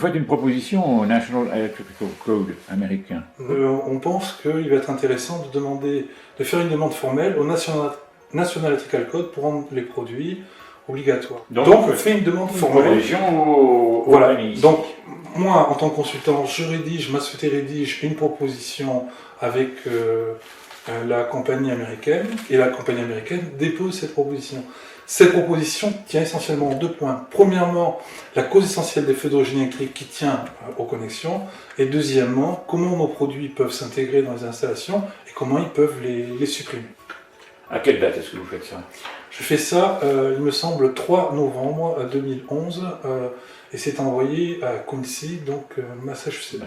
faites une proposition au National Electrical Code américain. On pense qu'il va être intéressant de faire une demande formelle au National Electrical Code pour rendre les produits obligatoires. Donc on fait une demande formelle. Proposition Voilà. Donc moi, en tant que consultant, ma société rédige une proposition avec la compagnie américaine, et la compagnie américaine dépose cette proposition. Cette proposition tient essentiellement en 2 points. Premièrement, la cause essentielle des feux d'origine électrique qui tient aux connexions, et deuxièmement, comment nos produits peuvent s'intégrer dans les installations et comment ils peuvent les supprimer. À quelle date est-ce que vous faites ça? Je fais ça, il me semble, 3 novembre 2011, et c'est envoyé à Quincy, donc Massachusetts.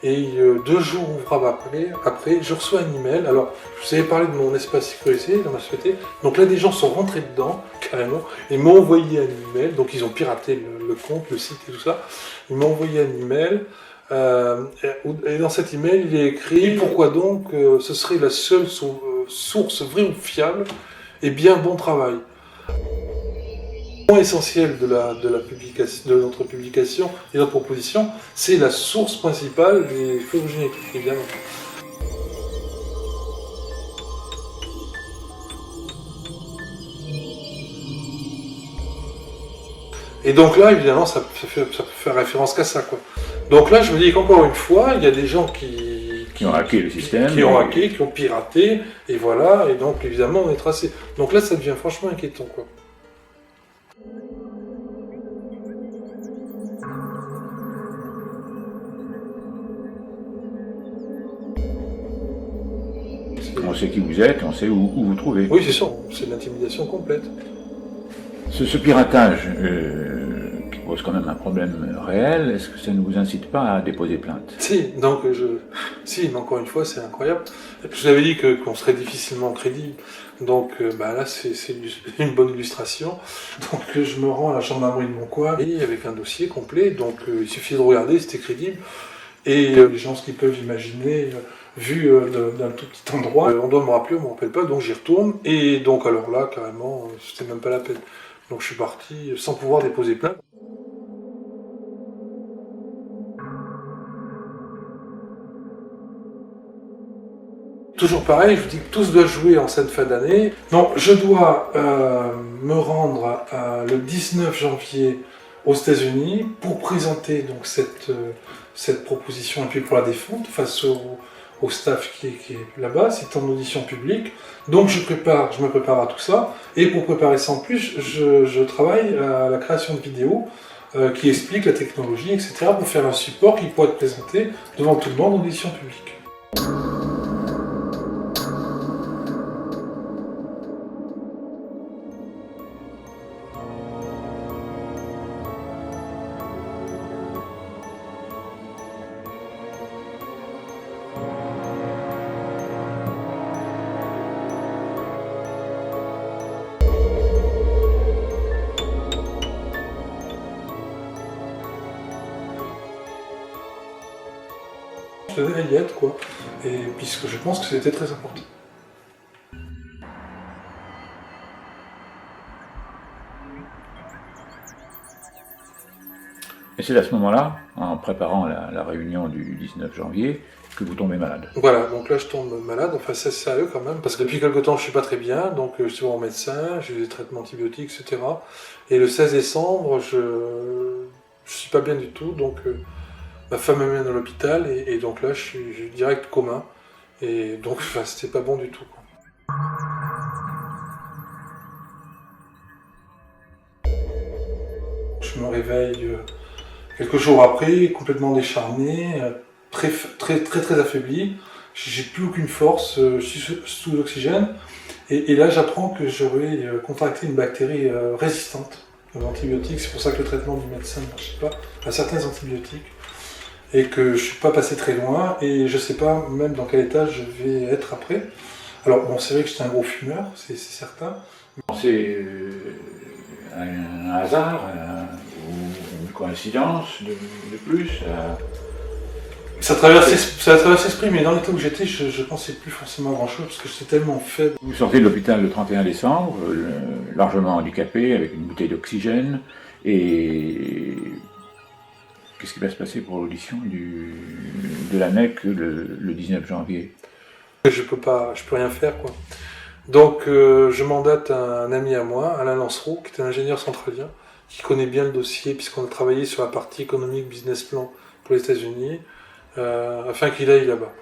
Et 2 jours ouvrables après, je reçois un email. Alors, je vous avais parlé de mon espace sécurisé dans ma société. Donc là, des gens sont rentrés dedans, carrément, et m'ont envoyé un email. Donc ils ont piraté le compte, le site et tout ça. Ils m'ont envoyé un email. Et dans cet email, il est écrit pourquoi donc ce serait la seule source vraie ou fiable et bien bon travail. Le point essentiel de notre publication et de notre proposition, c'est la source principale des feux d'origine électrique, évidemment. Et donc là, évidemment, ça peut faire référence qu'à ça, quoi. Donc là, je me dis qu'encore une fois, il y a des gens qui ont hacké le système. Qui ont hacké, qui ont piraté, et voilà, et donc évidemment, on est tracé. Donc là, ça devient franchement inquiétant, quoi. On sait qui vous êtes, on sait où vous trouvez. Oui, c'est ça, c'est de l'intimidation complète. Ce piratage qui pose quand même un problème réel, est-ce que ça ne vous incite pas à déposer plainte? Si, donc si, mais encore une fois, c'est incroyable. Et puis, je vous avais dit qu'on serait difficilement crédible. Donc là, c'est une bonne illustration. Donc je me rends à la gendarmerie de mon coin avec un dossier complet. Donc il suffit de regarder, c'était crédible. Et les gens, ce qu'ils peuvent imaginer, vu d'un tout petit endroit, on doit me rappeler, on ne me rappelle pas, donc j'y retourne. Et donc alors là, carrément, c'était même pas la peine. Donc je suis parti sans pouvoir déposer plainte. Toujours pareil, je vous dis que tout se doit jouer en cette fin d'année. Donc je dois me rendre le 19 janvier aux États-Unis pour présenter donc cette proposition et puis pour la défendre face au staff qui est là-bas. C'est en audition publique. Donc je me prépare à tout ça. Et pour préparer ça en plus, je travaille à la création de vidéos qui expliquent la technologie, etc. pour faire un support qui pourra être présenté devant tout le monde en audition publique. Je devais y être, quoi, et puisque je pense que c'était très important. Et c'est à ce moment-là, en préparant la réunion du 19 janvier, que vous tombez malade. Voilà, donc là je tombe malade, enfin c'est sérieux quand même, parce que depuis quelque temps je suis pas très bien, donc je suis au médecin, j'ai des traitements antibiotiques, etc. Et le 16 décembre, je suis pas bien du tout, donc ma femme m'amène à l'hôpital, et donc là je suis direct coma, et donc enfin, c'était pas bon du tout, quoi. je me réveille quelques jours après, complètement décharné, très affaibli. J'ai plus aucune force, je suis sous oxygène. Et là, j'apprends que j'aurais contracté une bactérie résistante aux antibiotiques. C'est pour ça que le traitement du médecin ne marchait pas à certains antibiotiques. Et que je suis pas passé très loin. Et je sais pas même dans quel état je vais être après. Alors, bon, c'est vrai que j'étais un gros fumeur, c'est certain. C'est un hasard ou une coïncidence de plus Ça traverse l'esprit, mais dans l'état où j'étais, je pensais plus forcément à grand chose parce que j'étais tellement faible. Vous sortez de l'hôpital le 31 décembre, largement handicapé, avec une bouteille d'oxygène. Et qu'est-ce qui va se passer pour l'audition de l'ANEC le 19 janvier? Je peux rien faire, quoi. Donc, je mandate un ami à moi, Alain Lancereau, qui est un ingénieur centralien, qui connaît bien le dossier, puisqu'on a travaillé sur la partie économique business plan pour les États-Unis, afin qu'il aille là-bas.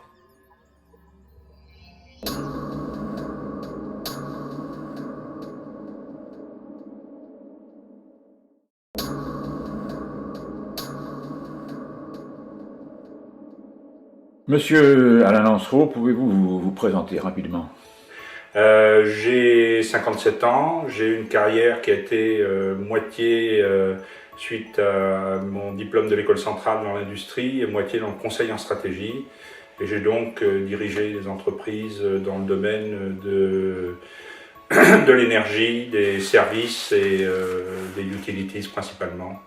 Monsieur Alain Lancereau, pouvez-vous vous présenter rapidement? J'ai 57 ans, j'ai une carrière qui a été moitié suite à mon diplôme de l'école centrale dans l'industrie et moitié dans le conseil en stratégie. Et j'ai donc dirigé des entreprises dans le domaine de l'énergie, des services et des utilities principalement.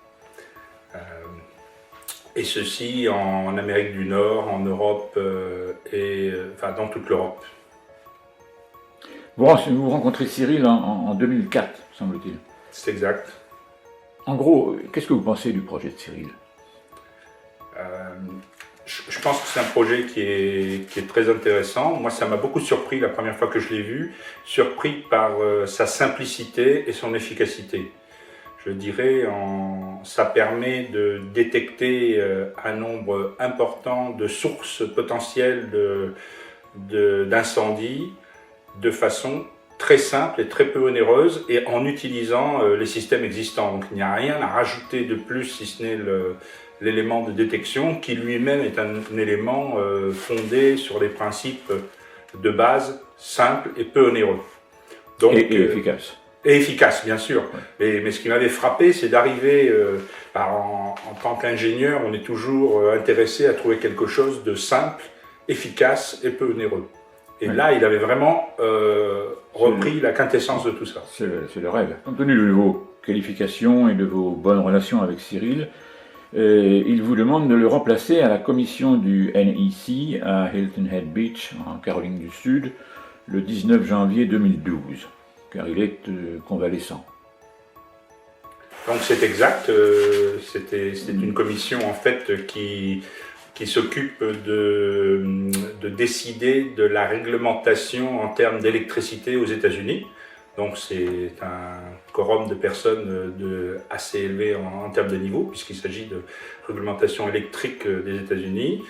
Et ceci en Amérique du Nord, en Europe enfin dans toute l'Europe. Vous rencontrez Cyril en 2004, semble-t-il. C'est exact. En gros, qu'est-ce que vous pensez du projet de Cyril? Je pense que c'est un projet qui est très intéressant. Moi, ça m'a beaucoup surpris la première fois que je l'ai vu, surpris par sa simplicité et son efficacité. Je dirais, ça permet de détecter un nombre important de sources potentielles d'incendies de façon très simple et très peu onéreuse et en utilisant les systèmes existants. Donc il n'y a rien à rajouter de plus si ce n'est l'élément de détection qui lui-même est un élément fondé sur les principes de base simples et peu onéreux. Donc, et efficace. Et efficace, bien sûr. Ouais. Mais ce qui m'avait frappé, c'est d'arriver, en tant qu'ingénieur, on est toujours intéressé à trouver quelque chose de simple, efficace et peu onéreux. Et là, il avait vraiment repris la quintessence de tout ça. C'est le rêve. Compte tenu de vos qualifications et de vos bonnes relations avec Cyril, il vous demande de le remplacer à la commission du NEC à Hilton Head Beach, en Caroline du Sud, le 19 janvier 2012, car il est convalescent. Donc c'est exact, c'était une commission en fait qui s'occupe de décider de la réglementation en termes d'électricité aux États-Unis. Donc c'est un quorum de personnes assez élevé en termes de niveau, puisqu'il s'agit de réglementation électrique des États-Unis.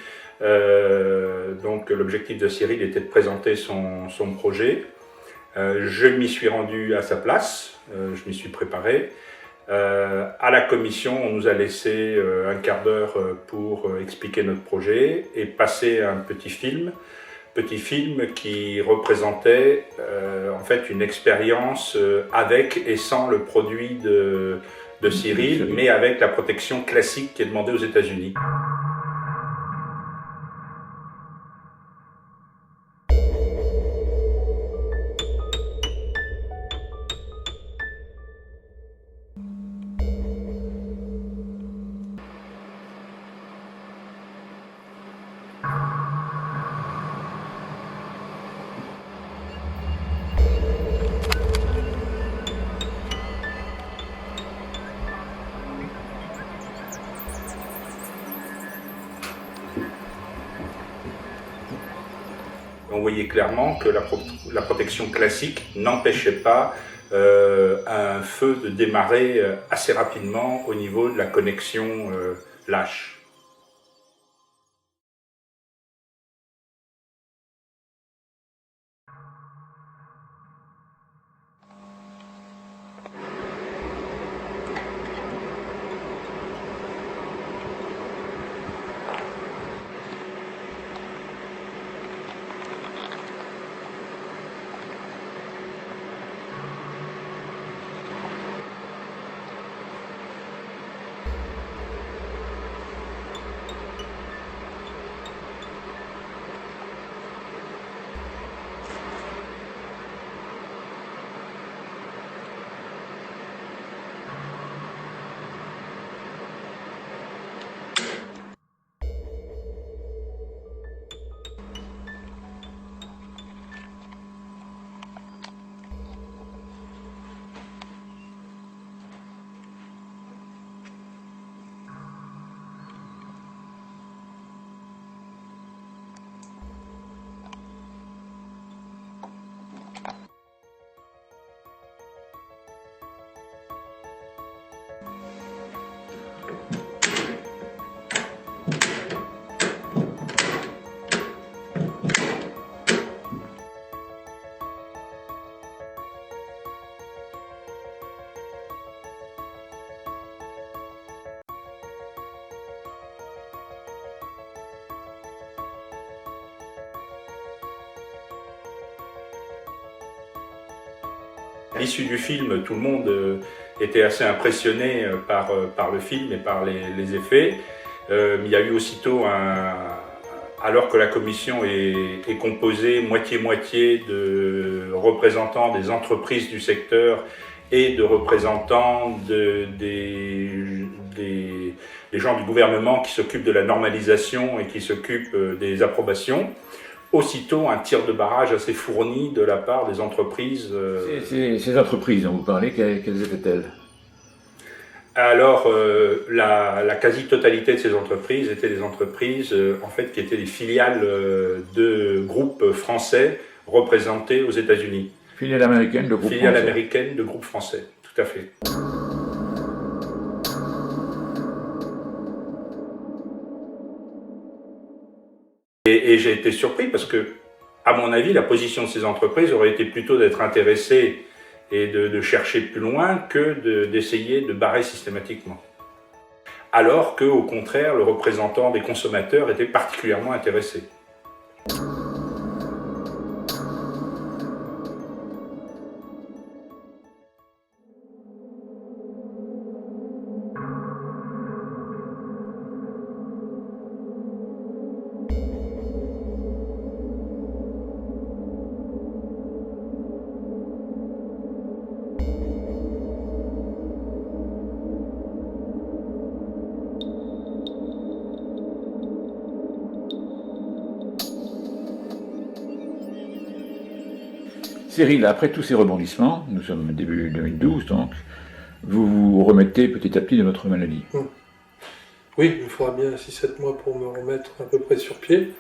Donc l'objectif de Cyril était de présenter son projet. Je m'y suis rendu à sa place, je m'y suis préparé. À la commission, on nous a laissé un quart d'heure pour expliquer notre projet et passer un petit film qui représentait en fait une expérience avec et sans le produit de Cyril, mais avec la protection classique qui est demandée aux États-Unis. On voyait clairement que la protection classique n'empêchait pas un feu de démarrer assez rapidement au niveau de la connexion lâche. l'issue du film, tout le monde était assez impressionné par le film et par les effets. Il y a eu aussitôt alors que la commission est composée moitié-moitié de représentants des entreprises du secteur et de représentants des gens du gouvernement qui s'occupent de la normalisation et qui s'occupent des approbations, aussitôt un tir de barrage assez fourni de la part des entreprises. Ces entreprises dont vous parlez, quelles étaient-elles? Alors, la quasi-totalité de ces entreprises étaient des entreprises en fait, qui étaient des filiales de groupes français représentés aux États-Unis. Filiale américaine de groupe Filiale français. américaine de groupes français, tout à fait. Et j'ai été surpris parce que, à mon avis, la position de ces entreprises aurait été plutôt d'être intéressées et de chercher plus loin que d'essayer de barrer systématiquement. Alors qu'au contraire, le représentant des consommateurs était particulièrement intéressé. Cyril, après tous ces rebondissements, nous sommes début 2012 donc, vous vous remettez petit à petit de votre maladie. Oui, il me faudra bien 6-7 mois pour me remettre à peu près sur pied.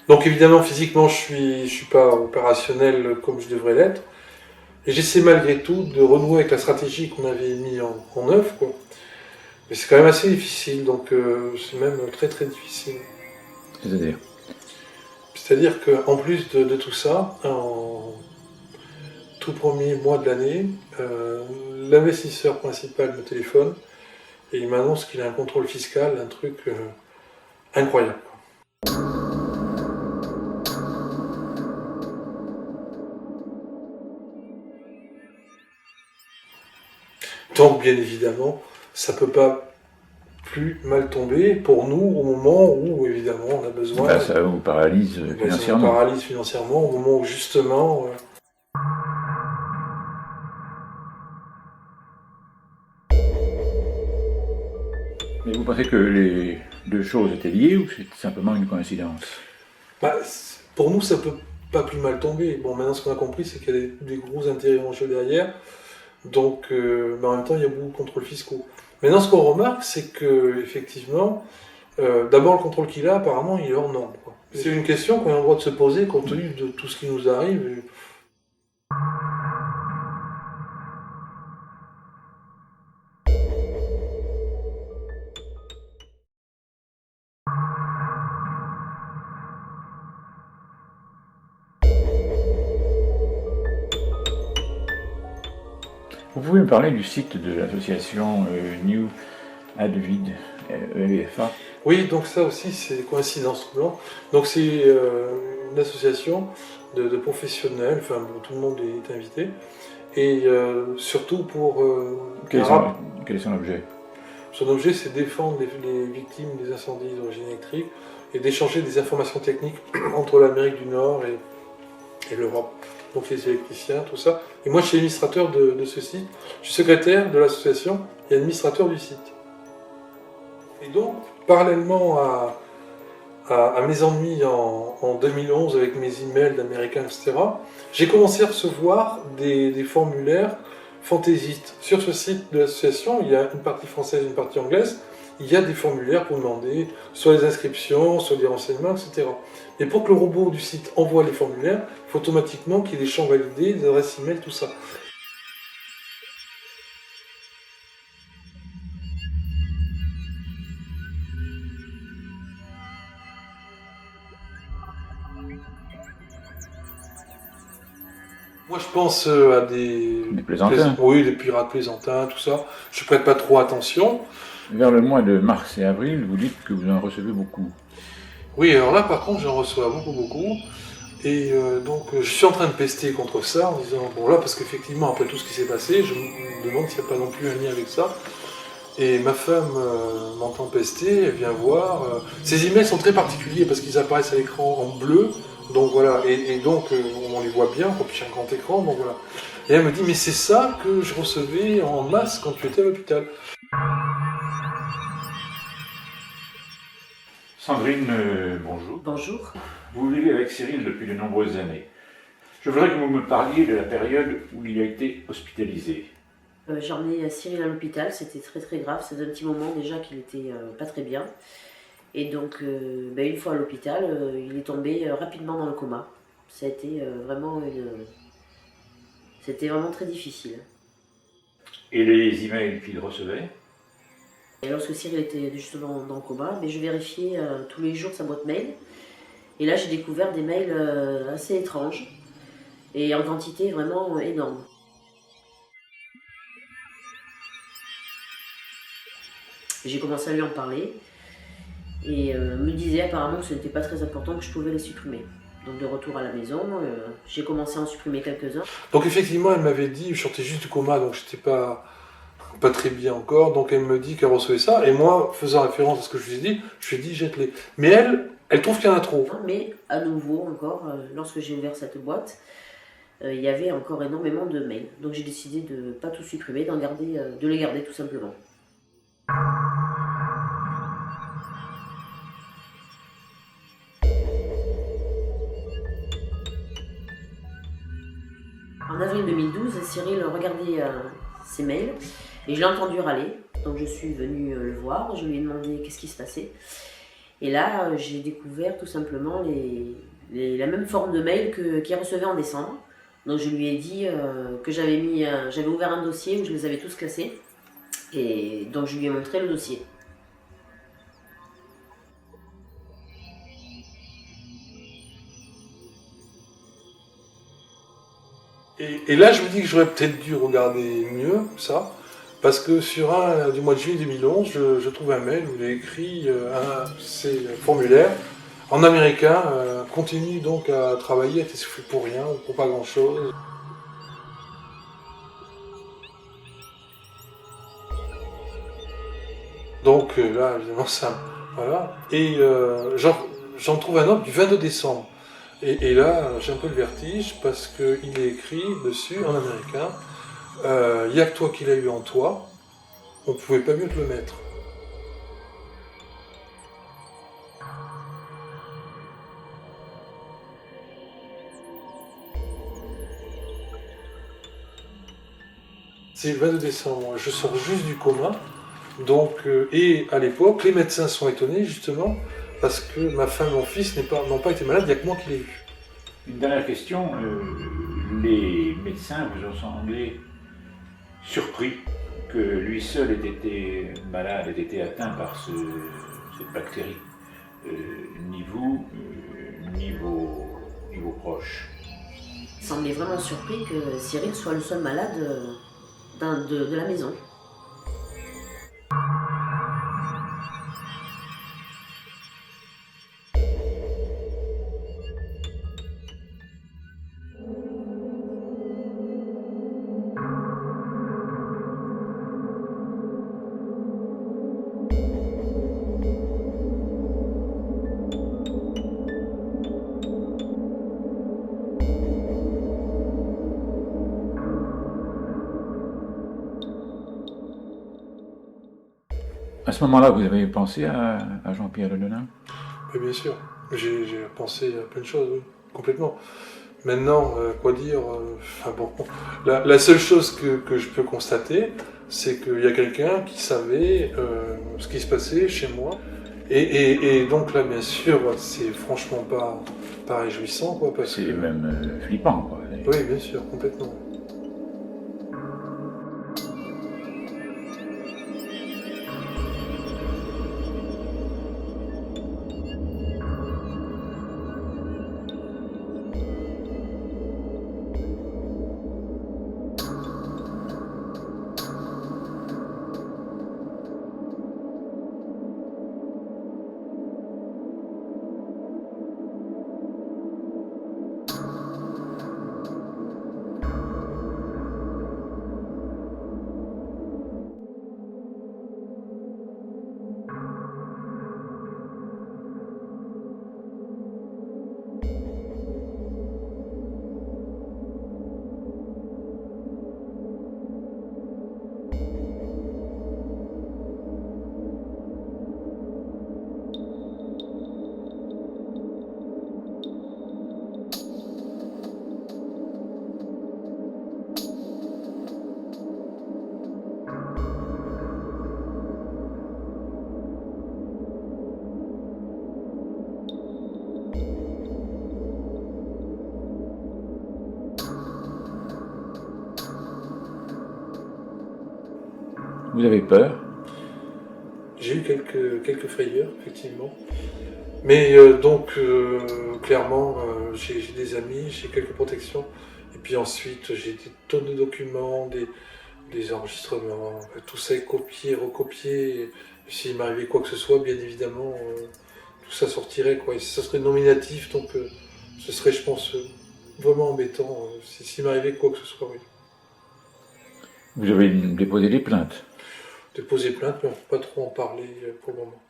Donc évidemment, physiquement, je suis pas opérationnel comme je devrais l'être. Et j'essaie malgré tout de renouer avec la stratégie qu'on avait mis en œuvre, quoi. Mais c'est quand même assez difficile, donc c'est même très très difficile. C'est-à-dire? C'est-à-dire qu'en plus de tout ça, en tout premier mois de l'année, l'investisseur principal me téléphone et il m'annonce qu'il a un contrôle fiscal, un truc incroyable. Donc bien évidemment, ça peut pas plus mal tomber pour nous au moment où évidemment on a besoin. Bah, ça vous paralyse financièrement. Ça nous paralyse financièrement au moment où justement. Mais vous pensez que les deux choses étaient liées ou c'est simplement une coïncidence? Bah, pour nous, ça peut pas plus mal tomber. Bon, maintenant, ce qu'on a compris, c'est qu'il y a des gros intérêts en jeu derrière. Donc, mais en même temps, il y a beaucoup de contrôles fiscaux. Maintenant, ce qu'on remarque, c'est que effectivement, d'abord, le contrôle qu'il a, apparemment, il est hors norme, quoi. C'est une question qu'on a le droit de se poser compte tenu de tout ce qui nous arrive. Vous pouvez me parler du site de l'association New Advid EFA? Oui, donc ça aussi, c'est coïncidence troublante. Donc c'est une association de professionnels, enfin bon, tout le monde est invité, et surtout pour... Quel est son objet? Son objet, c'est défendre les victimes des incendies d'origine électrique et d'échanger des informations techniques entre l'Amérique du Nord et l'Europe. Donc les électriciens, tout ça. Et moi, je suis administrateur de ce site. Je suis secrétaire de l'association et administrateur du site. Et donc, parallèlement à mes ennuis en 2011 avec mes emails d'Américains, etc., j'ai commencé à recevoir des formulaires fantaisistes. Sur ce site de l'association, il y a une partie française, une partie anglaise. Il y a des formulaires pour demander soit des inscriptions, soit des renseignements, etc. Et pour que le robot du site envoie les formulaires, il faut automatiquement qu'il y ait des champs validés, des adresses email, tout ça. Moi, je pense à des plaisantins. Oui, des pirates plaisantins, tout ça. Je prête pas trop attention. Vers le mois de mars et avril, vous dites que vous en recevez beaucoup. Oui, alors là, par contre, j'en reçois beaucoup. Et donc je suis en train de pester contre ça en disant, bon là, parce qu'effectivement, après tout ce qui s'est passé, je me demande s'il n'y a pas non plus un lien avec ça. Et ma femme m'entend pester, elle vient voir. Ces emails sont très particuliers parce qu'ils apparaissent à l'écran en bleu, donc voilà, et donc on les voit bien, puis j'ai un grand écran, donc voilà. Et elle me dit, mais c'est ça que je recevais en masse quand tu étais à l'hôpital. Sandrine, bonjour. Bonjour. Vous vivez avec Cyril depuis de nombreuses années. Je voudrais que vous me parliez de la période où il a été hospitalisé. J'ai emmené Cyril à l'hôpital, c'était très très grave, c'est un petit moment déjà qu'il était pas très bien. Et donc une fois à l'hôpital, il est tombé rapidement dans le coma. Ça a été C'était vraiment très difficile. Et les emails qu'il recevait? Et lorsque Cyril était justement dans le coma, je vérifiais tous les jours sa boîte mail. Et là j'ai découvert des mails assez étranges et en quantité vraiment énorme. J'ai commencé à lui en parler et me disait apparemment que ce n'était pas très important, que je pouvais les supprimer. Donc de retour à la maison, j'ai commencé à en supprimer quelques-uns. Donc effectivement, elle m'avait dit, je sortais juste du coma, donc j'étais pas très bien encore, donc elle me dit qu'elle recevait ça, et moi, faisant référence à ce que je lui ai dit, je lui ai dit jette-les. Mais elle trouve qu'il y en a trop. Mais à nouveau encore, lorsque j'ai ouvert cette boîte, il y avait encore énormément de mails. Donc j'ai décidé de ne pas tout supprimer, de les garder tout simplement. En avril 2012, Cyril regardait ses mails et je l'ai entendu râler. Donc je suis venue le voir, je lui ai demandé qu'est-ce qui se passait. Et là, j'ai découvert tout simplement la même forme de mail qu'il recevait en décembre. Donc je lui ai dit que j'avais ouvert un dossier où je les avais tous classés. Et donc je lui ai montré le dossier. Et là, je me dis que j'aurais peut-être dû regarder mieux ça, parce que sur un du mois de juillet 2011, je trouve un mail où il est écrit ces formulaires en américain, continue donc à travailler, à t'essouffler pour rien ou pour pas grand-chose. Donc là, évidemment, ça, voilà. Et j'en trouve un autre du 22 décembre. Et là, j'ai un peu le vertige parce qu'il est écrit dessus, en américain, il n'y a que toi qui l'as eu en toi, on ne pouvait pas mieux te le mettre. C'est le 22 décembre, je sors juste du coma, donc, et à l'époque, les médecins sont étonnés justement, parce que ma femme et mon fils n'ont pas été malades, il n'y a que moi qui l'ai eu. Une dernière question. Les médecins vous ont semblé surpris que lui seul ait été malade, ait été atteint par cette bactérie, ni vous, ni vos proches. Il semblait vraiment surpris que Cyril soit le seul malade de la maison. À ce moment-là, vous avez pensé à Jean-Pierre Ledonin? Mais bien sûr, j'ai pensé à plein de choses, oui, complètement. Maintenant, quoi dire, la seule chose que je peux constater, c'est qu'il y a quelqu'un qui savait ce qui se passait chez moi. Et donc là, bien sûr, c'est franchement pas réjouissant, quoi, parce C'est que... même flippant, quoi. Oui, bien sûr, complètement. Vous avez peur? J'ai eu quelques frayeurs, effectivement. Mais clairement, j'ai des amis, j'ai quelques protections. Et puis ensuite, j'ai des tonnes de documents, des enregistrements, tout ça est copié, recopié. Et s'il m'arrivait quoi que ce soit, bien évidemment, tout ça sortirait, quoi. Et ça serait nominatif, donc ce serait, je pense, vraiment embêtant s'il m'arrivait quoi que ce soit, oui. Vous avez déposé des plaintes? Déposer plainte, mais on ne peut pas trop en parler pour le moment.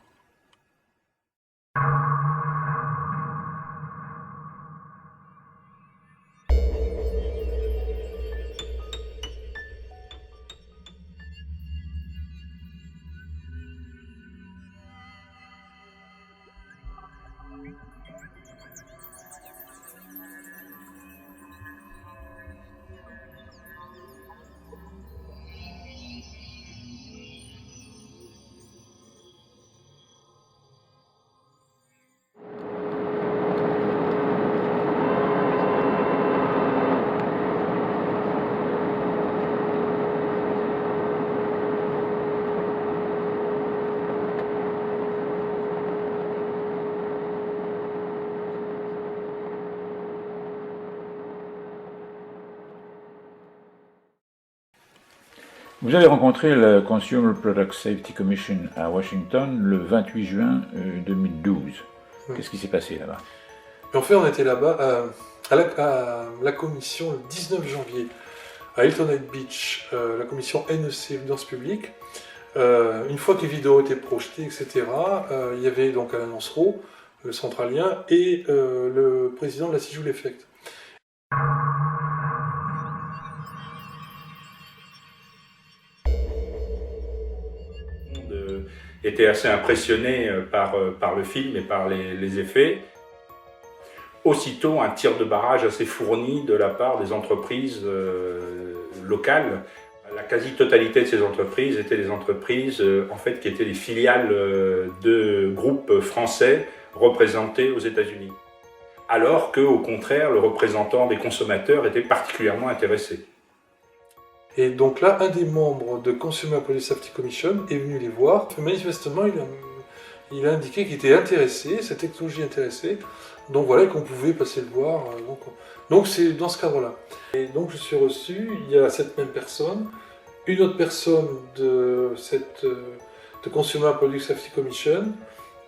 Vous avez rencontré la Consumer Product Safety Commission à Washington le 28 juin 2012. Qu'est-ce qui s'est passé là-bas? Et en fait, on était là-bas à la commission le 19 janvier à Hilton Head Beach, la commission NEC, Évidence publique. Une fois que les vidéos étaient projetées, etc., il y avait donc Alan Lancereau, le centralien, et le président de la Sijoule Effect. Était assez impressionné par le film et par les effets. Aussitôt, un tir de barrage assez fourni de la part des entreprises locales. La quasi-totalité de ces entreprises étaient des entreprises en fait, qui étaient des filiales de groupes français représentés aux États-Unis. Alors qu'au contraire, le représentant des consommateurs était particulièrement intéressé. Et donc là, un des membres de Consumer Product Safety Commission est venu les voir. Manifestement, il a indiqué qu'il était intéressé, cette technologie intéressée. Donc voilà, qu'on pouvait passer le voir. Donc c'est dans ce cadre-là. Et donc je suis reçu, il y a cette même personne, une autre personne de Consumer Product Safety Commission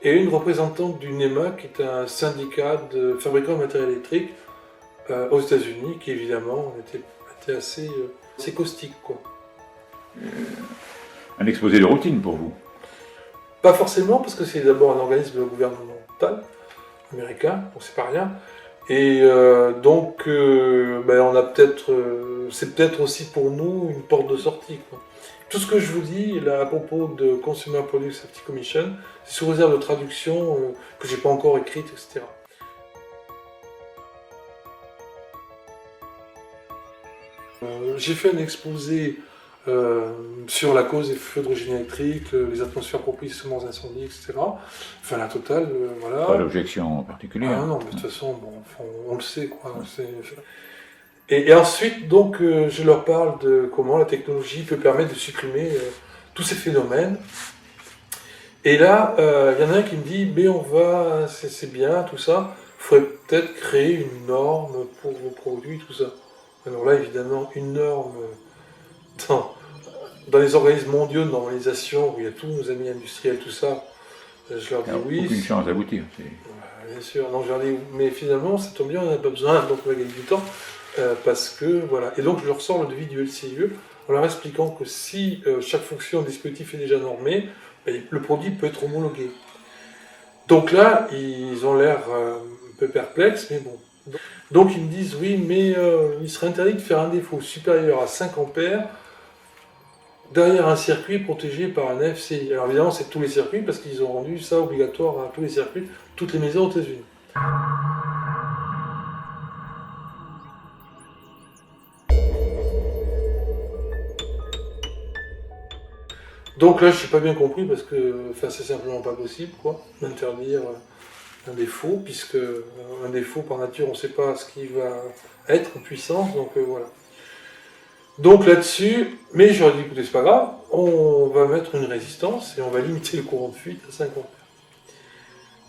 et une représentante du NEMA, qui est un syndicat de fabricants de matériel électrique aux États-Unis, qui évidemment était assez caustique, quoi. Un exposé de routine pour vous? Pas forcément, parce que c'est d'abord un organisme gouvernemental américain, donc c'est pas rien. Et on a c'est peut-être aussi pour nous une porte de sortie, quoi. Tout ce que je vous dis là à propos de Consumer Product Safety Commission, c'est sous réserve de traduction que j'ai pas encore écrite, etc. J'ai fait un exposé sur la cause des feux d'origine électrique, les atmosphères propices aux incendies, etc. Enfin, la totale, voilà. Pas d'objection particulière. Ah non, mais de toute façon, on le sait, quoi. Et ensuite, donc, je leur parle de comment la technologie peut permettre de supprimer tous ces phénomènes. Et là, il y en a un qui me dit, mais c'est bien, tout ça, il faudrait peut-être créer une norme pour vos produits, tout ça. Alors là, évidemment, une norme dans les organismes mondiaux de normalisation, où il y a tous nos amis industriels, tout ça, je leur dis oui. Aucune chance d'aboutir. Bien sûr, non, je leur dis, mais finalement, ça tombe bien, on n'a pas besoin, donc on va gagner du temps, parce que, voilà. Et donc, je leur sors le devis du LCIE, en leur expliquant que si chaque fonction du dispositif est déjà normée, le produit peut être homologué. Donc là, ils ont l'air un peu perplexes, mais bon. Donc ils me disent, oui, mais il serait interdit de faire un défaut supérieur à 5 ampères derrière un circuit protégé par un FCI. Alors évidemment, c'est tous les circuits, parce qu'ils ont rendu ça obligatoire à tous les circuits, toutes les maisons aux États-Unis. Donc là, je n'ai pas bien compris, parce que c'est simplement pas possible, quoi, d'interdire un défaut, puisque un défaut par nature, on ne sait pas ce qui va être en puissance, donc voilà. Donc là-dessus, mais j'aurais dit, écoutez, c'est pas grave, on va mettre une résistance et on va limiter le courant de fuite à 50 ampères.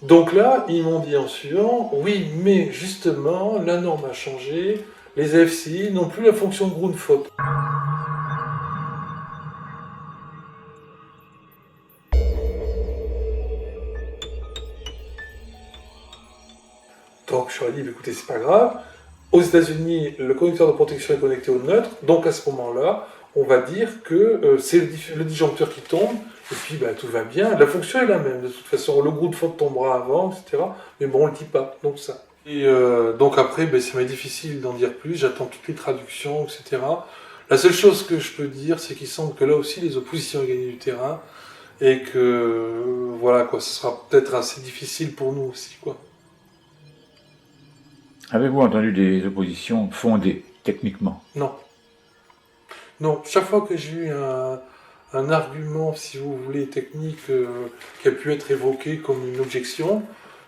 Donc là, ils m'ont dit en suivant, oui, mais justement, la norme a changé, les AFCI n'ont plus la fonction de Grunfeld. Donc je leur ai dit, écoutez, c'est pas grave. Aux États-Unis, le conducteur de protection est connecté au neutre, donc à ce moment-là, on va dire que c'est le disjoncteur qui tombe, et puis tout va bien. La fonction est la même, de toute façon, le groupe de faute tombera avant, etc. Mais bon, on ne le dit pas, donc ça. Et donc après, ça m'est difficile d'en dire plus, j'attends toutes les traductions, etc. La seule chose que je peux dire, c'est qu'il semble que là aussi, les oppositions ont gagné du terrain, et que, voilà, quoi, ce sera peut-être assez difficile pour nous aussi, quoi. Avez-vous entendu des oppositions fondées, techniquement? Non. Non, chaque fois que j'ai eu un argument, si vous voulez, technique, qui a pu être évoqué comme une objection,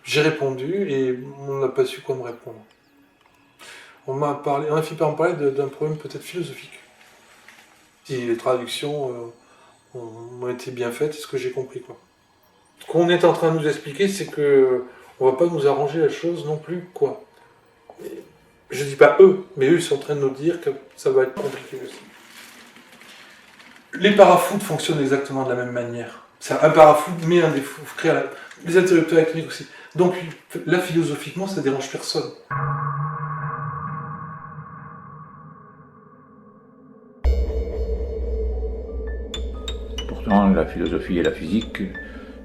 j'ai répondu et on n'a pas su quoi me répondre. On a fini par me parler d'un problème peut-être philosophique. Si les traductions ont été bien faites, c'est ce que j'ai compris, quoi. Ce qu'on est en train de nous expliquer, c'est que on va pas nous arranger la chose non plus, quoi. Je dis pas eux, mais eux ils sont en train de nous dire que ça va être compliqué aussi. Les parafoudres fonctionnent exactement de la même manière. Un parafoudre met un défaut, les interrupteurs électroniques aussi. Donc là, philosophiquement, ça dérange personne. Pourtant, la philosophie et la physique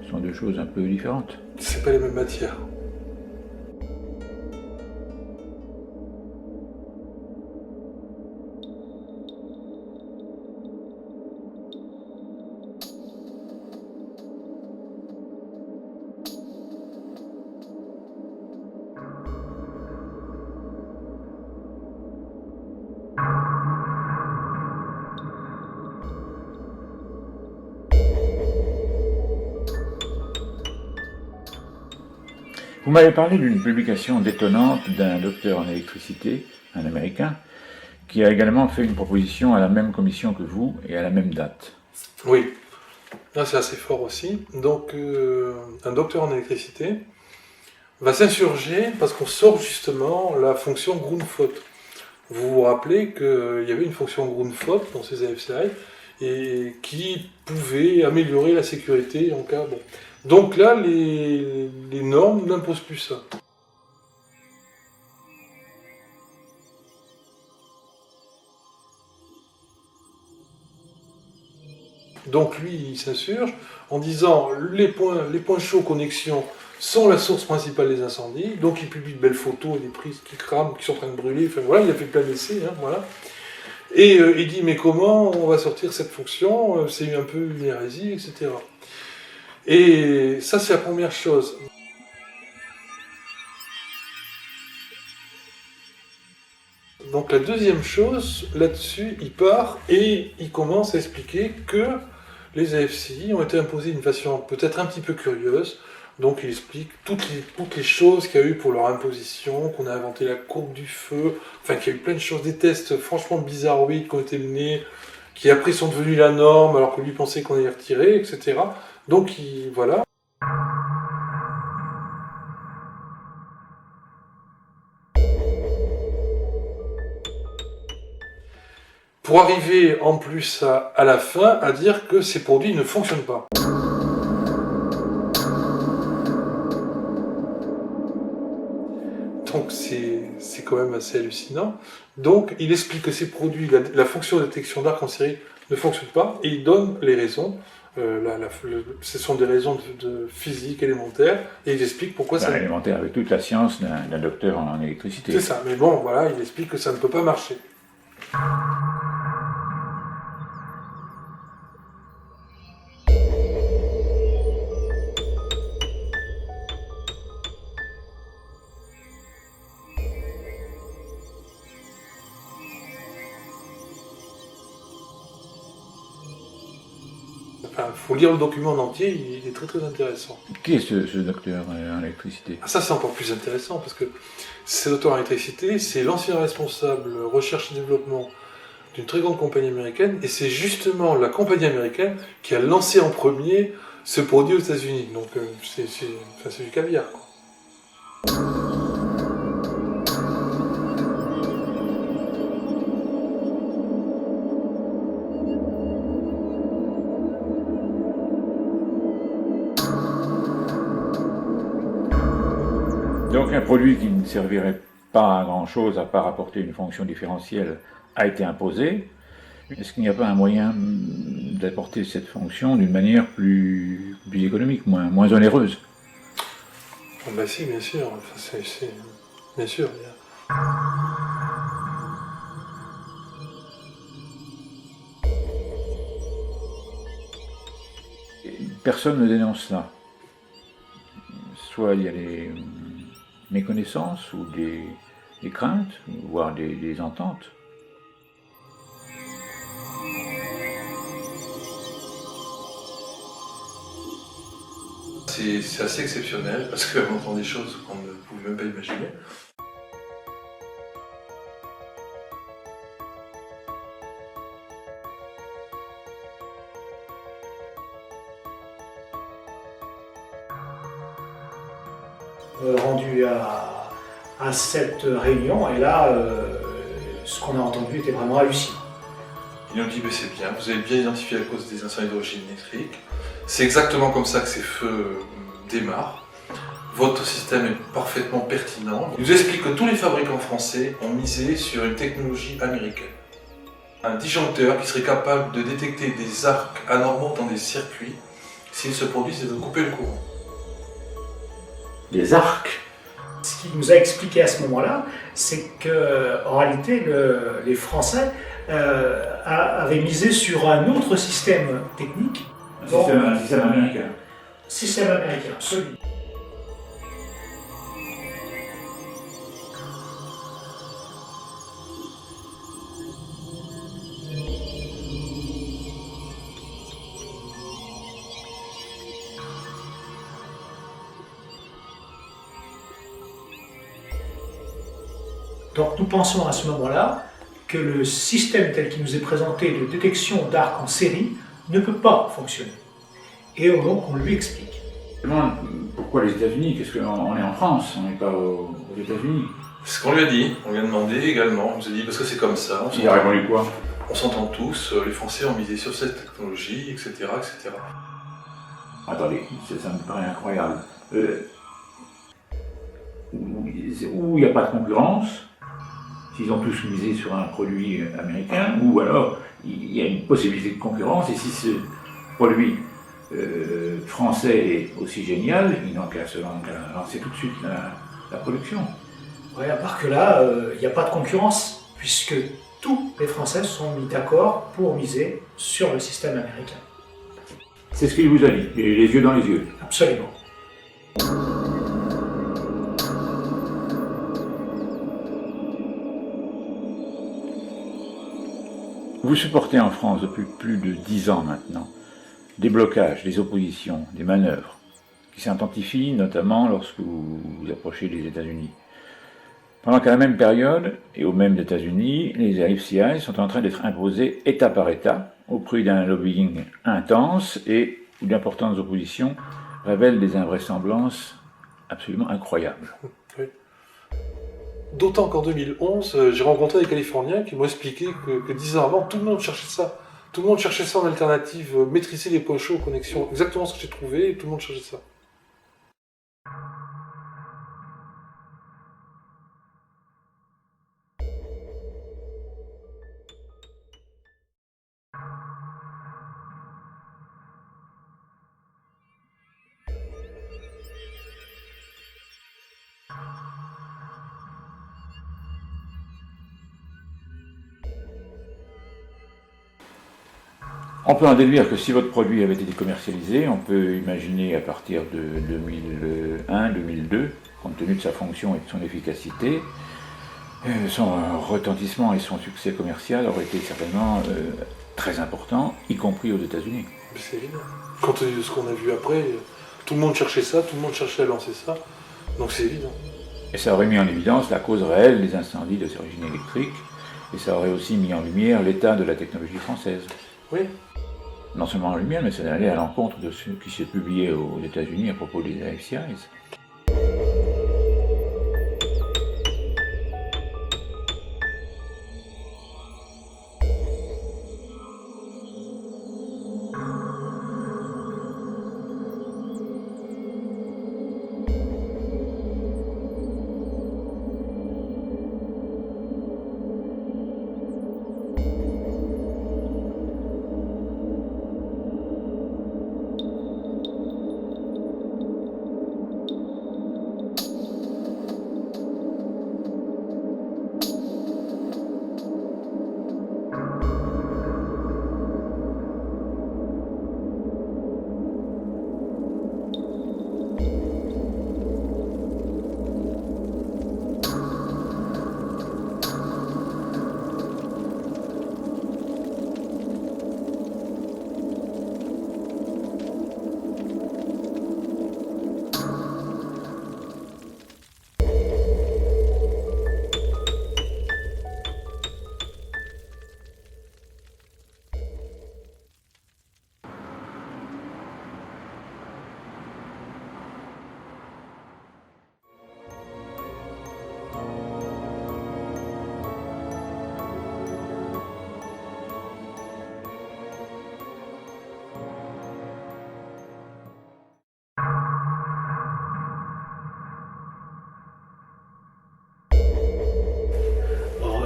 sont deux choses un peu différentes. C'est pas les mêmes matières. Vous m'avez parlé d'une publication détonnante d'un docteur en électricité, un Américain, qui a également fait une proposition à la même commission que vous et à la même date. Oui, là c'est assez fort aussi. Donc un docteur en électricité va s'insurger parce qu'on sort justement la fonction Grunfeld. Vous vous rappelez qu'il y avait une fonction Grunfeld dans ces AFCI et qui pouvait améliorer la sécurité en cas... Bon. Donc là, les normes n'imposent plus ça. Donc lui, il s'insurge en disant les points chauds connexion sont la source principale des incendies. Donc il publie de belles photos et des prises qui crament, qui sont en train de brûler. Enfin voilà, il a fait plein d'essais, hein, voilà. Et il dit mais comment on va sortir cette fonction? C'est un peu une hérésie, etc. Et ça, c'est la première chose. Donc la deuxième chose, là-dessus, il part et il commence à expliquer que les AFCI ont été imposés d'une façon peut-être un petit peu curieuse. Donc il explique toutes les choses qu'il y a eu pour leur imposition, qu'on a inventé la courbe du feu, enfin qu'il y a eu plein de choses, des tests franchement bizarroïdes qui ont été menés, qui après sont devenus la norme alors que lui pensait qu'on allait les retirer, etc. Donc voilà. Pour arriver en plus à la fin à dire que ces produits ne fonctionnent pas. Donc c'est quand même assez hallucinant. Donc il explique que ces produits, la fonction de détection d'arc en série ne fonctionne pas et il donne les raisons. Ce sont des raisons de physique élémentaire et il explique pourquoi ça... Élémentaire avec toute la science d'un docteur en électricité. C'est ça, mais bon voilà, il explique que ça ne peut pas marcher. Enfin, il faut lire le document en entier, il est très très intéressant. Qui est ce docteur en électricité? Ça c'est encore plus intéressant parce que ce docteur en électricité, c'est l'ancien responsable recherche et développement d'une très grande compagnie américaine, et c'est justement la compagnie américaine qui a lancé en premier ce produit aux États-Unis. Donc c'est du caviar, quoi. Donc un produit qui ne servirait pas à grand chose à part apporter une fonction différentielle a été imposé. Est-ce qu'il n'y a pas un moyen d'apporter cette fonction d'une manière plus économique, moins onéreuse? Ah bah si, bien sûr. Enfin, bien sûr. Personne ne dénonce ça. Soit il y a des méconnaissances ou des craintes, voire des ententes. C'est assez exceptionnel parce qu'on entend des choses qu'on ne pouvait même pas imaginer. Rendu à cette réunion, et là, ce qu'on a entendu était vraiment hallucinant. Ils nous ont dit, mais c'est bien, vous avez bien identifié la cause des incendies d'origine électrique. C'est exactement comme ça que ces feux démarrent. Votre système est parfaitement pertinent. Il nous explique que tous les fabricants français ont misé sur une technologie américaine. Un disjoncteur qui serait capable de détecter des arcs anormaux dans des circuits s'ils se produisent et de couper le courant. Des arcs. Ce qu'il nous a expliqué à ce moment-là, c'est qu'en réalité, les Français avaient misé sur un autre système technique. Un système américain. Système américain, absolument. Donc nous pensons à ce moment-là que le système tel qu'il nous est présenté de détection d'arcs en série ne peut pas fonctionner. Et donc on lui explique. Je me demande pourquoi les États-Unis? Qu'est-ce qu'on est en France, on n'est pas aux États-Unis? C'est ce qu'on lui a dit, on lui a demandé également, on nous a dit parce que c'est comme ça. Il a répondu quoi? On s'entend tous, les Français ont misé sur cette technologie, etc. etc. Attendez, ça me paraît incroyable. Où il n'y a pas de concurrence, s'ils ont tous misé sur un produit américain, ou alors il y a une possibilité de concurrence, et si ce produit français est aussi génial, ils n'ont qu'à se lancer tout de suite la production. Oui, à part que là, il n'y a pas de concurrence, puisque tous les Français sont mis d'accord pour miser sur le système américain. C'est ce qu'il vous a dit, les yeux dans les yeux. Absolument. Vous supportez en France depuis plus de 10 ans maintenant des blocages, des oppositions, des manœuvres qui s'intensifient notamment lorsque vous vous approchez des États-Unis. Pendant qu'à la même période, et aux mêmes États-Unis, les AFCI sont en train d'être imposés État par État, au prix d'un lobbying intense et où d'importantes oppositions révèlent des invraisemblances absolument incroyables. Oui. D'autant qu'en 2011, j'ai rencontré des Californiens qui m'ont expliqué que 10 ans avant, tout le monde cherchait ça. Tout le monde cherchait ça en alternative, maîtriser les points chauds aux connexions. Exactement ce que j'ai trouvé, et tout le monde cherchait ça. On peut en déduire que si votre produit avait été commercialisé, on peut imaginer à partir de 2001-2002, compte tenu de sa fonction et de son efficacité, son retentissement et son succès commercial auraient été certainement très importants, y compris aux États-Unis. C'est évident. Compte tenu de ce qu'on a vu après, tout le monde cherchait ça, tout le monde cherchait à lancer ça, donc c'est évident. Et ça aurait mis en évidence la cause réelle des incendies de origine électrique Et ça aurait aussi mis en lumière l'état de la technologie française. Oui. Non seulement en lumière, mais ça allait à l'encontre de ce qui s'est publié aux États-Unis à propos des AFCIs.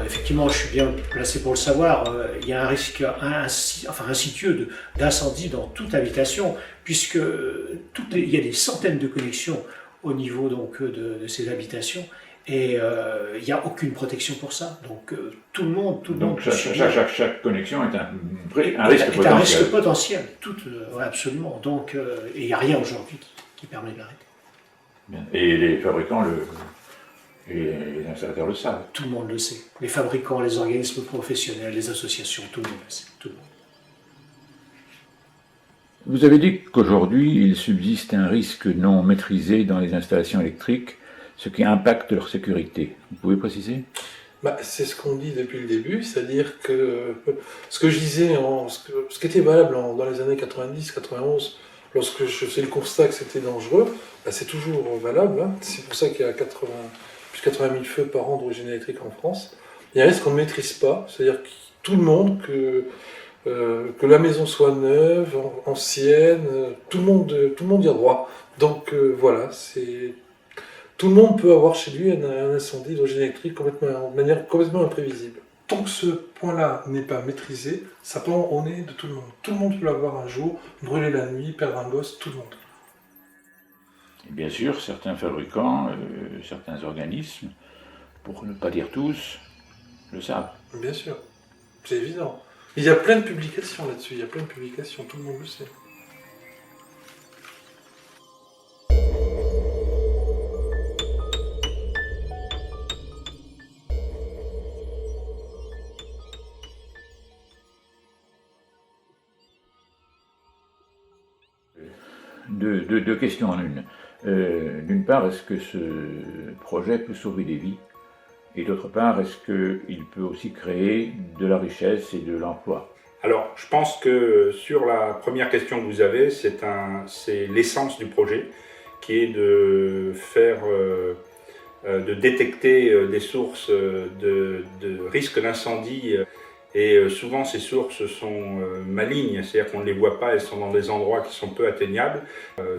Effectivement, je suis bien placé pour le savoir, il y a un risque insidieux d'incendie dans toute habitation, puisque il y a des centaines de connexions au niveau donc, de ces habitations, et il n'y a aucune protection pour ça. Donc tout le monde chaque connexion est un risque potentiel. Un risque potentiel, ouais, absolument. Donc et il n'y a rien aujourd'hui qui permet de l'arrêter. Et les fabricants et les installateurs le savent. Tout le monde le sait. Les fabricants, les organismes professionnels, les associations, tout le monde le sait. Tout le monde. Vous avez dit qu'aujourd'hui, il subsiste un risque non maîtrisé dans les installations électriques, ce qui impacte leur sécurité. Vous pouvez préciser ? C'est ce qu'on dit depuis le début, c'est-à-dire que ce que je disais, ce qui était valable dans les années 90-91, lorsque je fais le constat que c'était dangereux, c'est toujours valable. Hein. C'est pour ça qu'il y a plus de 80 000 feux par an d'origine électrique en France. Il y a un risque qu'on ne maîtrise pas, c'est-à-dire que tout le monde, que la maison soit neuve, ancienne, tout le monde y a droit. Donc voilà, tout le monde peut avoir chez lui un incendie d'origine électrique de manière complètement imprévisible. Tant que ce point-là n'est pas maîtrisé, ça peut en nez de tout le monde. Tout le monde peut l'avoir un jour, brûler la nuit, perdre un gosse, tout le monde. Et bien sûr, certains fabricants, certains organismes, pour ne pas dire tous, le savent. Bien sûr, c'est évident. Il y a plein de publications là-dessus, tout le monde le sait. Deux questions en une. D'une part, est-ce que ce projet peut sauver des vies ? Et d'autre part, est-ce qu'il peut aussi créer de la richesse et de l'emploi ? Alors, je pense que sur la première question que vous avez, c'est l'essence du projet, qui est de de détecter des sources de risque d'incendie. Et souvent, ces sources sont malignes, c'est-à-dire qu'on ne les voit pas, elles sont dans des endroits qui sont peu atteignables.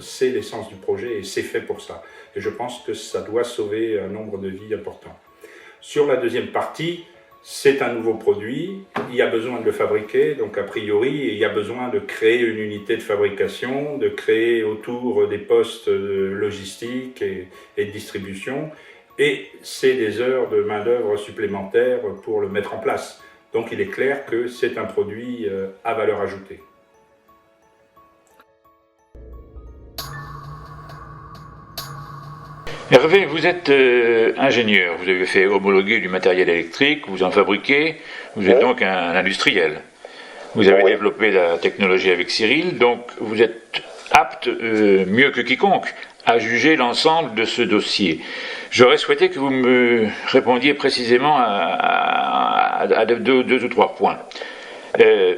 C'est l'essence du projet et c'est fait pour ça. Et je pense que ça doit sauver un nombre de vies important. Sur la deuxième partie, c'est un nouveau produit, il y a besoin de le fabriquer, donc a priori, il y a besoin de créer une unité de fabrication, de créer autour des postes logistiques et de distribution, et c'est des heures de main-d'œuvre supplémentaires pour le mettre en place. Donc il est clair que c'est un produit à valeur ajoutée. Hervé, vous êtes ingénieur, vous avez fait homologuer du matériel électrique, vous en fabriquez, vous êtes donc un industriel. Vous avez développé la technologie avec Cyril, donc vous êtes apte, mieux que quiconque, à juger l'ensemble de ce dossier. J'aurais souhaité que vous me répondiez précisément à à deux ou trois points.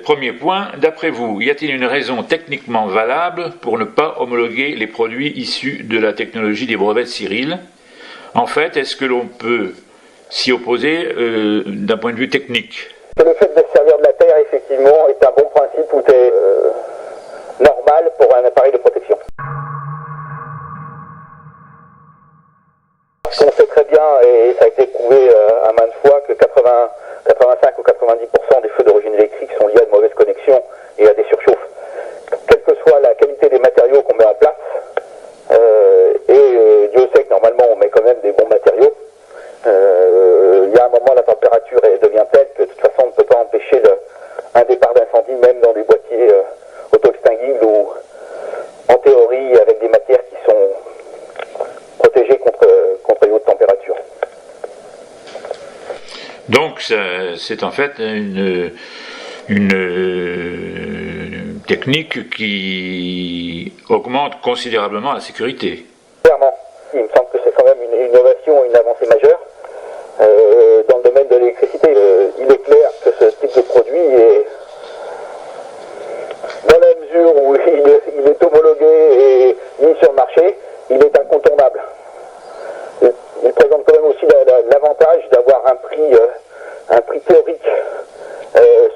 Premier point, d'après vous, y a-t-il une raison techniquement valable pour ne pas homologuer les produits issus de la technologie des brevets de Cyril? En fait, est-ce que l'on peut s'y opposer d'un point de vue technique? Le fait de se servir de la terre, effectivement, est un bon principe ou est normal pour un appareil de protection. On sait très bien, et ça a été prouvé à maintes fois, que 85 ou 90% des feux d'origine électrique sont liés à de mauvaises connexions et à des surchauffes. Quelle que soit la qualité des matériaux qu'on met en place, Dieu sait que normalement on met quand même des bons matériaux, il y a un moment la température devient telle que de toute façon on ne peut pas empêcher un départ d'incendie, même dans des boîtiers auto-extinguibles ou en théorie avec des matières qui sont protégées contre les hautes températures. Donc c'est en fait une technique qui augmente considérablement la sécurité. Clairement, il me semble que c'est quand même une innovation, une avancée majeure dans le domaine de l'électricité. Il est clair que ce type de produit est, dans la mesure où il est homologué et mis sur le marché, il est incontournable. Il présente quand même aussi l'avantage d'avoir un prix théorique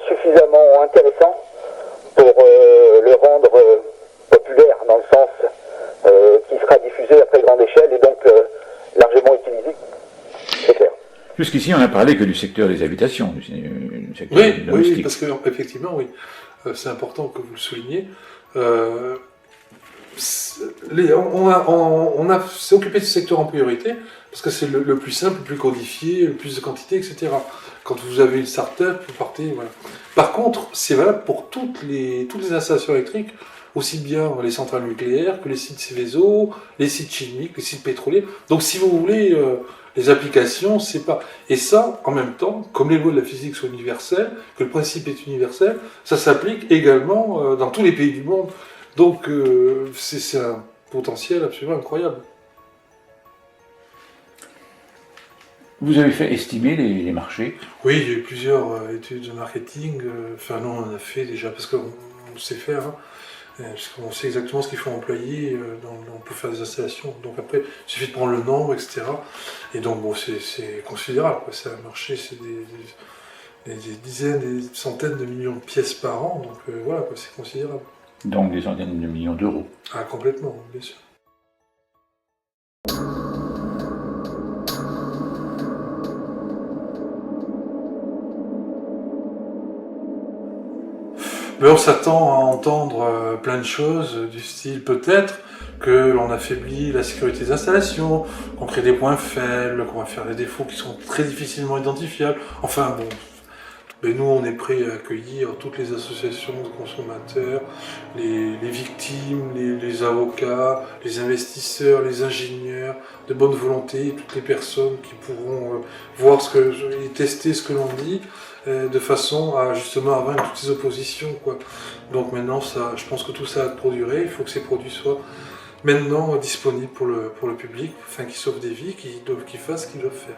suffisamment intéressant pour le rendre populaire, dans le sens qui sera diffusé à très grande échelle et donc largement utilisé. C'est clair. Jusqu'ici, on n'a parlé que du secteur des habitations, du secteur domestique. Oui, parce que effectivement, oui, c'est important que vous le souligniez. On s'est occupé de ce secteur en priorité parce que c'est le plus simple, le plus codifié, le plus de quantité, etc. Quand vous avez une start-up, vous partez, voilà. Par contre, c'est valable pour toutes les installations électriques, aussi bien les centrales nucléaires que les sites Céveso, les sites chimiques, les sites pétroliers. Donc, si vous voulez, les applications, c'est pas. Et ça, en même temps, comme les lois de la physique sont universelles, que le principe est universel, ça s'applique également dans tous les pays du monde. Donc, c'est un potentiel absolument incroyable. Vous avez fait estimer les marchés? Oui, il y a eu plusieurs études de marketing. Enfin, non, on en a fait déjà, parce qu'on sait faire, hein, parce qu'on sait exactement ce qu'il faut employer pour faire des installations. Donc après, il suffit de prendre le nombre, etc. Et donc, bon, c'est considérable, quoi. C'est un marché, c'est des dizaines, des centaines de millions de pièces par an. Donc voilà, quoi, c'est considérable. Donc des centaines de millions d'euros. Ah, complètement, bien sûr. Mais on s'attend à entendre plein de choses, du style peut-être que l'on affaiblit la sécurité des installations, qu'on crée des points faibles, qu'on va faire des défauts qui sont très difficilement identifiables. Enfin bon, mais nous on est prêts à accueillir toutes les associations de consommateurs, les victimes, les avocats, les investisseurs, les ingénieurs de bonne volonté, toutes les personnes qui pourront voir et tester ce que l'on dit, de façon à justement vaincre toutes ces oppositions, quoi. Donc maintenant, je pense que tout ça a trop duré. Il faut que ces produits soient maintenant disponibles pour le public, afin qu'ils sauvent des vies, qu'ils fassent ce qu'ils doivent faire.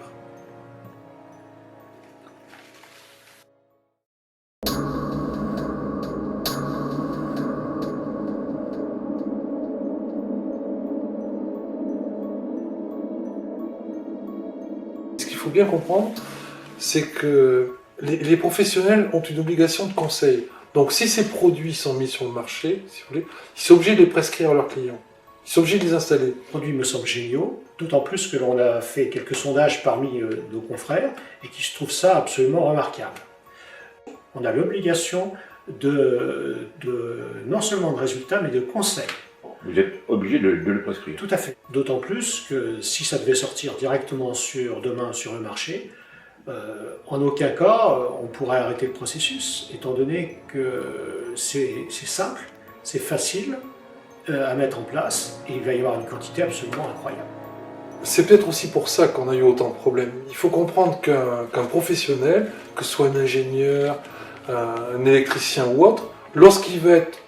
Ce qu'il faut bien comprendre, c'est que les professionnels ont une obligation de conseil. Donc si ces produits sont mis sur le marché, si vous voulez, ils sont obligés de les prescrire à leurs clients. Ils sont obligés de les installer. Les produits me semblent géniaux, d'autant plus que l'on a fait quelques sondages parmi nos confrères et qui se trouvent ça absolument remarquable. On a l'obligation de non seulement de résultats, mais de conseils. Vous êtes obligé de le prescrire. Tout à fait. D'autant plus que si ça devait sortir directement demain sur le marché, en aucun cas on pourrait arrêter le processus, étant donné que c'est simple, c'est facile à mettre en place et il va y avoir une quantité absolument incroyable. C'est peut-être aussi pour ça qu'on a eu autant de problèmes. Il faut comprendre qu'un professionnel, que ce soit un ingénieur, un électricien ou autre, lorsqu'il va être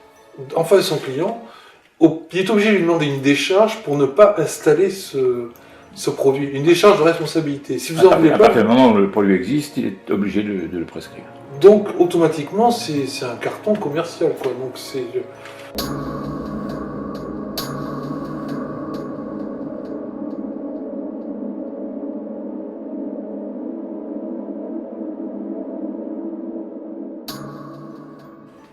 en face de son client, il est obligé de lui demander une décharge pour ne pas installer ce ce produit, une décharge de responsabilité. Si vous en voulez À pas, partir du moment où le produit existe, il est obligé de le prescrire. donc automatiquement c'est un carton commercial, quoi. Donc c'est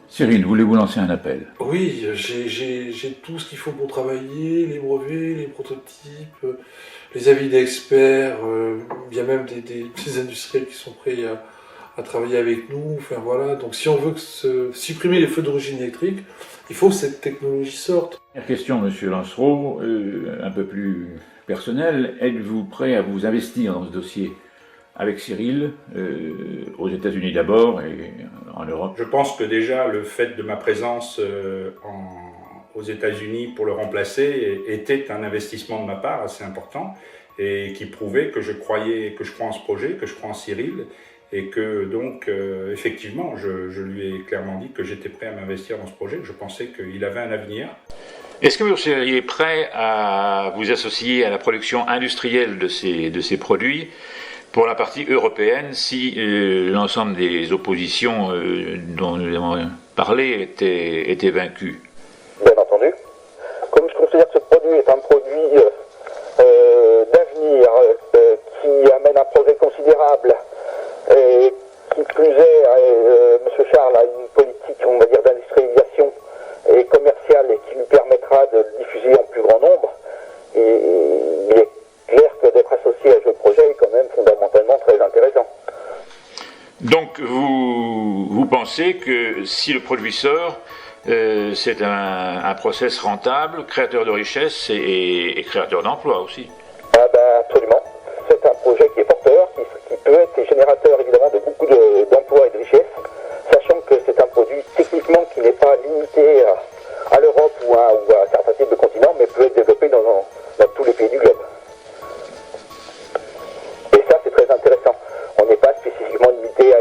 Cyril, voulez-vous lancer un appel? oui, j'ai tout ce qu'il faut pour travailler, les brevets, les prototypes, les avis d'experts, il y a même des industriels qui sont prêts à travailler avec nous, enfin voilà. Donc si on veut supprimer les feux d'origine électrique, il faut que cette technologie sorte. Dernière question, monsieur Lancereau, un peu plus personnelle. Êtes-vous prêt à vous investir dans ce dossier avec Cyril, aux États-Unis d'abord et en Europe? Je pense que déjà le fait de ma présence aux États-Unis pour le remplacer était un investissement de ma part assez important et qui prouvait que je crois en ce projet, que je crois en Cyril et que donc effectivement je lui ai clairement dit que j'étais prêt à m'investir dans ce projet, que je pensais qu'il avait un avenir. Est-ce que vous seriez prêt à vous associer à la production industrielle de ces produits pour la partie européenne si l'ensemble des oppositions dont nous avons parlé étaient vaincues? Bien entendu. Comme je considère que ce produit est un produit d'avenir qui amène un progrès considérable et qui plus est, M. Charles a une politique, on va dire, d'industrialisation et commerciale et qui lui permettra de le diffuser en plus grand nombre, et il est clair que d'être associé à ce projet est quand même fondamentalement très intéressant. Donc vous pensez que si le produit sort, c'est un process rentable, créateur de richesse et créateur d'emplois aussi? Ah ben absolument. C'est un projet qui est porteur, qui peut être générateur évidemment de beaucoup d'emplois et de richesses, sachant que c'est un produit techniquement qui n'est pas limité à l'Europe ou à un certain type de continent, mais peut être développé dans tous les pays du globe. Et ça c'est très intéressant. On n'est pas spécifiquement limité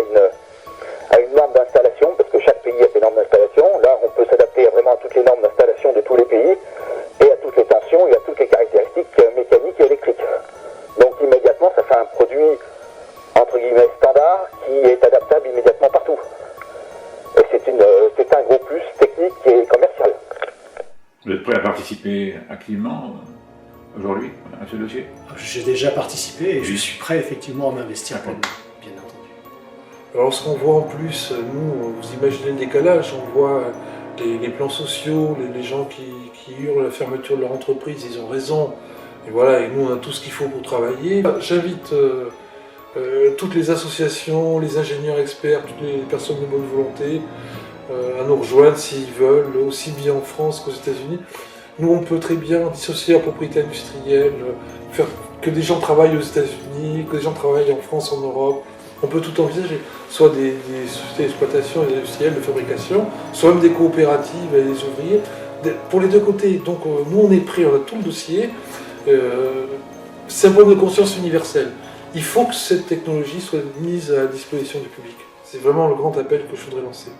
à une norme d'installation, parce que chaque pays a ses normes d'installation. Là on peut s'adapter vraiment à toutes les normes d'installation de tous les pays, et à toutes les tensions et à toutes les caractéristiques mécaniques et électriques. Donc immédiatement ça fait un produit entre guillemets standard qui est adaptable immédiatement partout. Et c'est un gros plus technique et commercial. Vous êtes prêt à participer activement aujourd'hui à ce dossier? J'ai déjà participé et je suis prêt effectivement à m'investir pleinement, bien entendu. Alors ce qu'on voit en plus, nous, vous imaginez le décalage, on voit les plans sociaux, les gens qui hurlent la fermeture de leur entreprise, ils ont raison. Et voilà, et nous on a tout ce qu'il faut pour travailler. J'invite toutes les associations, les ingénieurs experts, toutes les personnes de bonne volonté à nous rejoindre s'ils veulent, aussi bien en France qu'aux États-Unis. Nous on peut très bien dissocier la propriété industrielle, faire que des gens travaillent aux États-Unis, que des gens travaillent en France, en Europe. On peut tout envisager, soit des sociétés d'exploitation et des industriels de fabrication, soit même des coopératives et des ouvriers, pour les deux côtés. Donc nous on est prêts, on a tout le dossier. C'est un problème de conscience universelle. Il faut que cette technologie soit mise à la disposition du public. C'est vraiment le grand appel que je voudrais lancer.